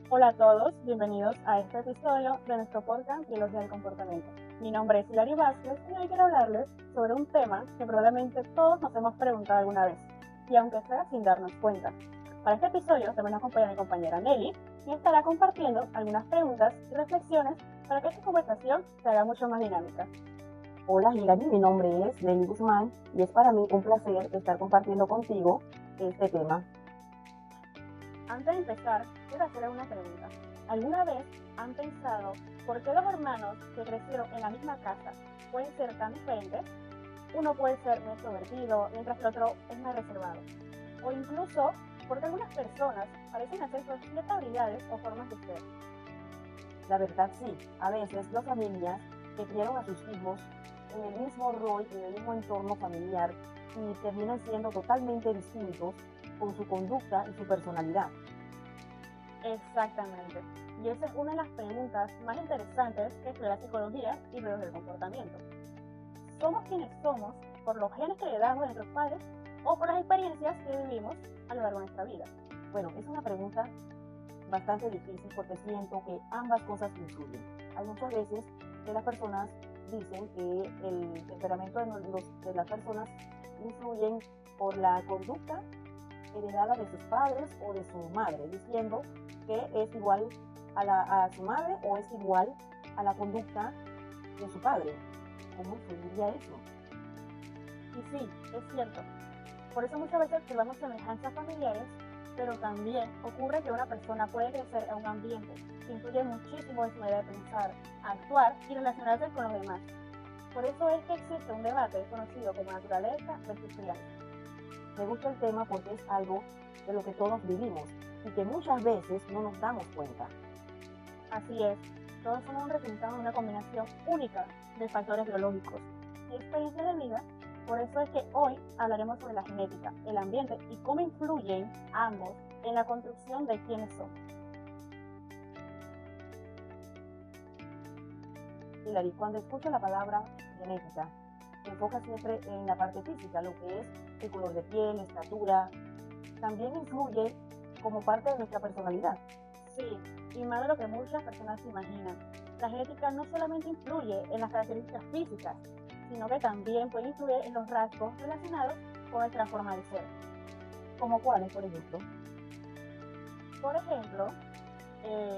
Hola a todos, bienvenidos a este episodio de nuestro podcast Biología del Comportamiento. Mi nombre es Hilary Vázquez y hoy quiero hablarles sobre un tema que probablemente todos nos hemos preguntado alguna vez, y aunque sea sin darnos cuenta. Para este episodio también nos acompaña mi compañera Nelly, y estará compartiendo algunas preguntas y reflexiones para que esta conversación se haga mucho más dinámica. Hola Hilary, mi nombre es Nelly Guzmán y es para mí un placer estar compartiendo contigo este tema. Antes de empezar, quiero hacerles una pregunta. ¿Alguna vez han pensado por qué los hermanos que crecieron en la misma casa pueden ser tan diferentes? Uno puede ser muy extrovertido, mientras que el otro es más reservado. O incluso, porque algunas personas parecen hacer ciertas habilidades o formas de ser. La verdad sí, a veces las familias que criaron a sus hijos en el mismo rol, en el mismo entorno familiar y terminan siendo totalmente distintos con su conducta y su personalidad. Exactamente. Y esa es una de las preguntas más interesantes que estudia la psicología y luego del comportamiento. ¿Somos quienes somos por los genes que heredamos de nuestros padres o por las experiencias que vivimos a lo largo de nuestra vida? Bueno, es una pregunta bastante difícil porque siento que ambas cosas influyen. Hay muchas veces que las personas dicen que el temperamento de las personas influyen por la conducta heredada de sus padres o de su madre, diciendo que es igual a su madre o es igual a la conducta de su padre. ¿Cómo influiría eso? Y sí, es cierto. Por eso muchas veces observamos semejanzas familiares, pero también ocurre que una persona puede crecer en un ambiente que influye muchísimo en su manera de pensar, actuar y relacionarse con los demás. Por eso es que existe un debate conocido como naturaleza versus crianza. Me gusta el tema porque es algo de lo que todos vivimos y que muchas veces no nos damos cuenta. Así es, todos somos un resultado de una combinación única de factores biológicos y experiencias de vida. Por eso es que hoy hablaremos sobre la genética, el ambiente y cómo influyen ambos en la construcción de quiénes somos. Hilary, cuando escucho la palabra genética, se enfoca siempre en la parte física, lo que es el color de piel, estatura. También influye como parte de nuestra personalidad. Sí, y más de lo que muchas personas se imaginan. La genética no solamente influye en las características físicas, sino que también puede influir en los rasgos relacionados con nuestra forma de ser. ¿Como cuáles, por ejemplo? Por ejemplo,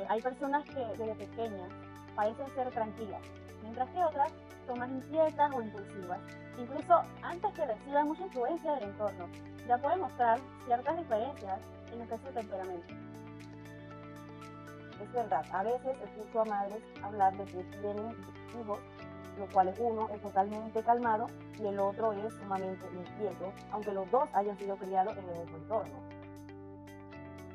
hay personas que desde pequeñas parecen ser tranquilas, mientras que otras son más inquietas o impulsivas. Incluso antes que reciban mucha influencia del entorno, ya pueden mostrar ciertas diferencias en lo que es su temperamento. Es verdad, a veces escucho a madres hablar de que tienen hijos, los cuales uno es totalmente calmado y el otro es sumamente inquieto, aunque los dos hayan sido criados en el mismo entorno.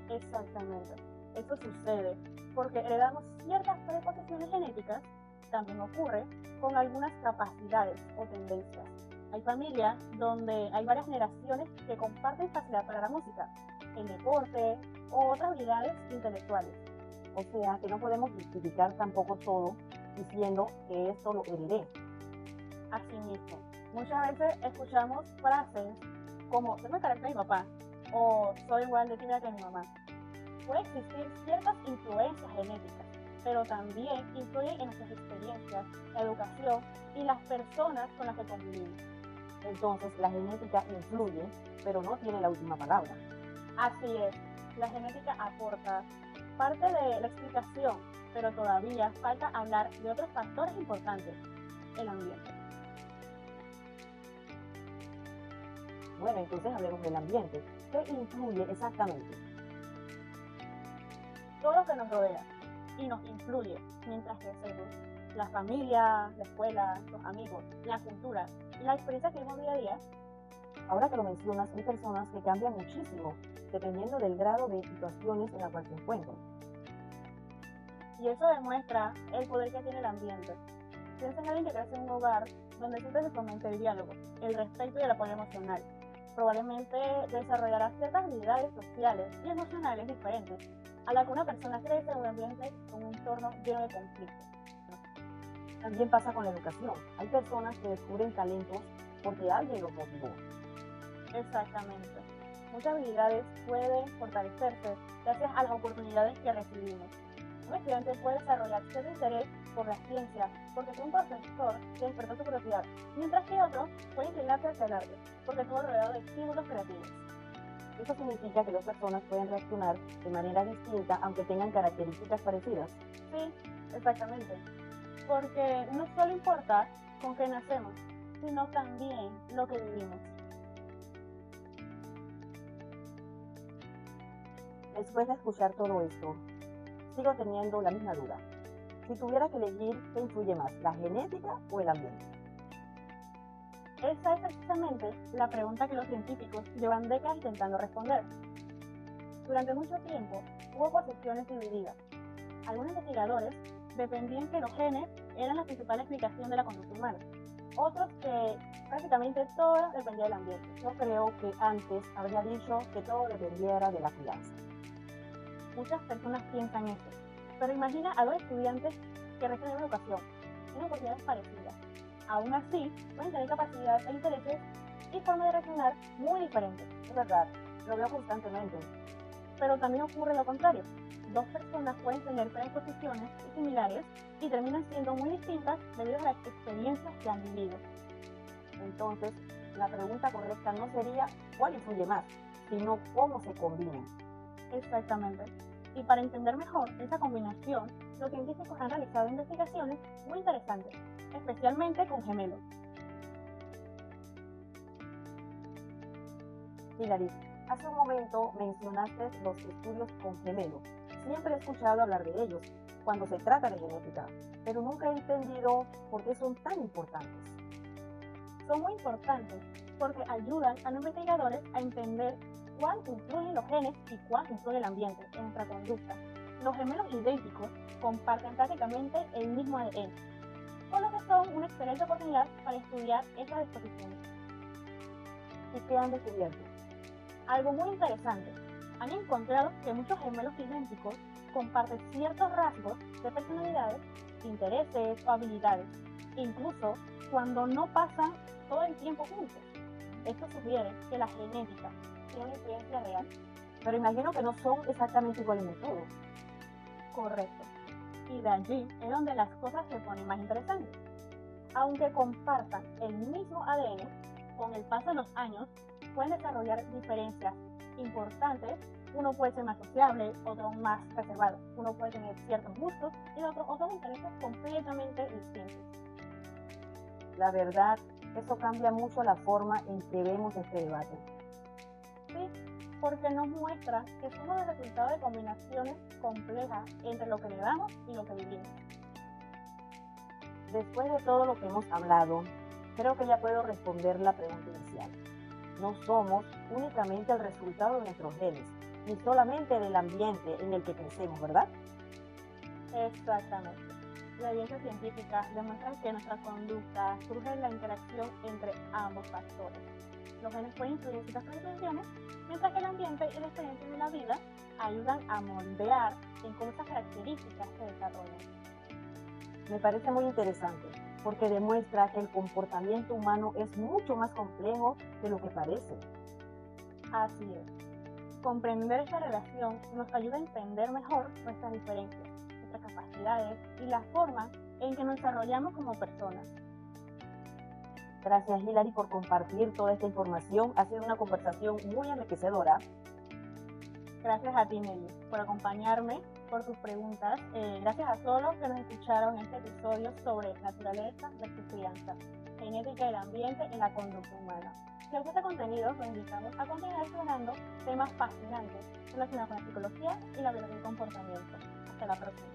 Exactamente, eso sucede porque heredamos ciertas predisposiciones genéticas. También ocurre con algunas capacidades o tendencias. Hay familias donde hay varias generaciones que comparten facilidad para la música, el deporte o otras habilidades intelectuales. O sea que no podemos justificar tampoco todo diciendo que esto lo heredé. Asimismo, muchas veces escuchamos frases como tengo el carácter de mi papá o soy igual de tímida que mi mamá. Puede existir ciertas influencias genéticas, pero también influyen en nuestras experiencias, la educación y las personas con las que convivimos. Entonces la genética influye, pero no tiene la última palabra. Así es, la genética aporta parte de la explicación, pero todavía falta hablar de otros factores importantes, el ambiente. Bueno, entonces hablemos del ambiente. ¿Qué influye exactamente? Todo lo que nos rodea y nos influye mientras crecemos. La familia, la escuela, los amigos, la cultura y la experiencia que vivimos día a día. Ahora que lo mencionas, hay personas que cambian muchísimo dependiendo del grado de situaciones en la cual se encuentran. Y eso demuestra el poder que tiene el ambiente. Piensa en alguien que crece en un hogar donde siempre se fomenta el diálogo, el respeto y el apoyo emocional. Probablemente desarrollará ciertas habilidades sociales y emocionales diferentes a la que una persona crece en un ambiente con un entorno lleno de conflictos. También pasa con la educación. Hay personas que descubren talentos porque alguien los motivó. Exactamente. muchas habilidades pueden fortalecerse gracias a las oportunidades que recibimos. Un estudiante puede desarrollar cierto interés por la ciencia porque fue un profesor que despertó su curiosidad, mientras que otro puede inclinarse hacia el arte porque estuvo rodeado de estímulos creativos. Eso significa que dos personas pueden reaccionar de manera distinta aunque tengan características parecidas. Sí, exactamente. Porque no solo importa con qué nacemos, sino también lo que vivimos. Después de escuchar todo esto, sigo teniendo la misma duda. Si tuviera que elegir, ¿qué influye más, la genética o el ambiente? Esa es precisamente la pregunta que los científicos llevan décadas intentando responder. Durante mucho tiempo hubo posiciones divididas. Algunos investigadores defendían que los genes eran la principal explicación de la conducta humana. Otros que prácticamente todo dependía del ambiente. Yo creo que antes habría dicho que todo dependiera de la crianza. Muchas personas piensan eso, pero imagina a dos estudiantes que reciben una educación, tienen oportunidades parecidas. Aún así, pueden tener capacidades e intereses y formas de reaccionar muy diferentes. Es verdad, lo veo constantemente. Pero también ocurre lo contrario. Dos personas pueden tener predisposiciones similares y terminan siendo muy distintas debido a las experiencias que han vivido. Entonces, la pregunta correcta no sería cuál influye más, sino cómo se combinan. Exactamente. Y para entender mejor esa combinación, los científicos han realizado investigaciones muy interesantes, especialmente con gemelos. Hilary, hace un momento mencionaste los estudios con gemelos. Siempre he escuchado hablar de ellos cuando se trata de genética, pero nunca he entendido por qué son tan importantes. Son muy importantes porque ayudan a los investigadores a entender cuál influyen los genes y cuál influye el ambiente en nuestra conducta. Los gemelos idénticos comparten prácticamente el mismo ADN, por lo que son una excelente oportunidad para estudiar estas disposiciones. ¿Y qué han descubierto? Algo muy interesante. Han encontrado que muchos gemelos idénticos comparten ciertos rasgos de personalidades, intereses o habilidades, incluso cuando no pasan todo el tiempo juntos. Esto sugiere que la genética tiene una influencia real. Pero imagino que no son exactamente iguales en todo. Correcto. Y de allí es donde las cosas se ponen más interesantes. Aunque compartan el mismo ADN, con el paso de los años pueden desarrollar diferencias importantes. Uno puede ser más sociable, otro más reservado. Uno puede tener ciertos gustos y otros intereses completamente distintos. La verdad, eso cambia mucho la forma en que vemos este debate. Sí, porque nos muestra que somos el resultado de combinaciones complejas entre lo que heredamos y lo que vivimos. Después de todo lo que hemos hablado, creo que ya puedo responder la pregunta inicial. No somos únicamente el resultado de nuestros genes, ni solamente del ambiente en el que crecemos, ¿verdad? Exactamente. La evidencia científica demuestra que nuestra conducta surge de la interacción entre ambos factores. Los genes pueden influir en ciertas predisposiciones, mientras que el ambiente y la experiencia de la vida ayudan a moldear en cómo esas características se desarrollan. Me parece muy interesante, porque demuestra que el comportamiento humano es mucho más complejo de lo que parece. Así es. Comprender esta relación nos ayuda a entender mejor nuestras diferencias, nuestras capacidades y la forma en que nos desarrollamos como personas. Gracias, Hilary, por compartir toda esta información. Ha sido una conversación muy enriquecedora. Gracias a ti, Nelly, por acompañarme, por tus preguntas. Gracias a todos los que nos escucharon en este episodio sobre naturaleza versus crianza, genética del ambiente y la conducta humana. Si os gusta este contenido, los invitamos a continuar explorando temas fascinantes relacionados con la psicología y la biología del comportamiento. Hasta la próxima.